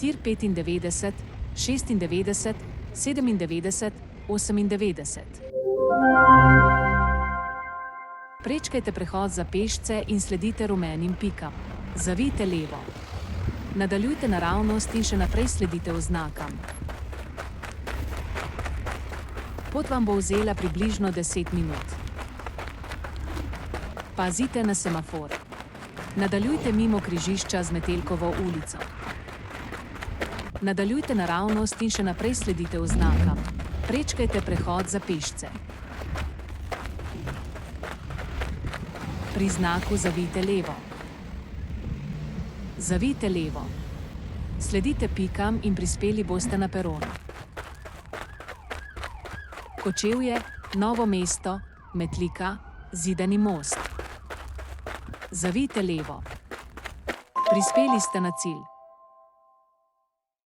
tir 95, 96, 97, 98. Prečkajte prehod za pešce in sledite rumenim pikam. Zavijte levo. Nadaljujte naravnost in še naprej sledite oznakam. Pot vam bo vzela približno 10 minut. Pazite na semafor. Nadaljujte mimo križišča z Metelkovo ulico. Nadaljujte naravnost in še naprej sledite oznakam. Prečkajte prehod za pešce. Pri znaku zavijte levo. Zavijte levo. Sledite pikam in prispeli boste na peron. Kočevje, Novo mesto, Metlika, Zidani most. Zavijte levo. Prispeli ste na cilj.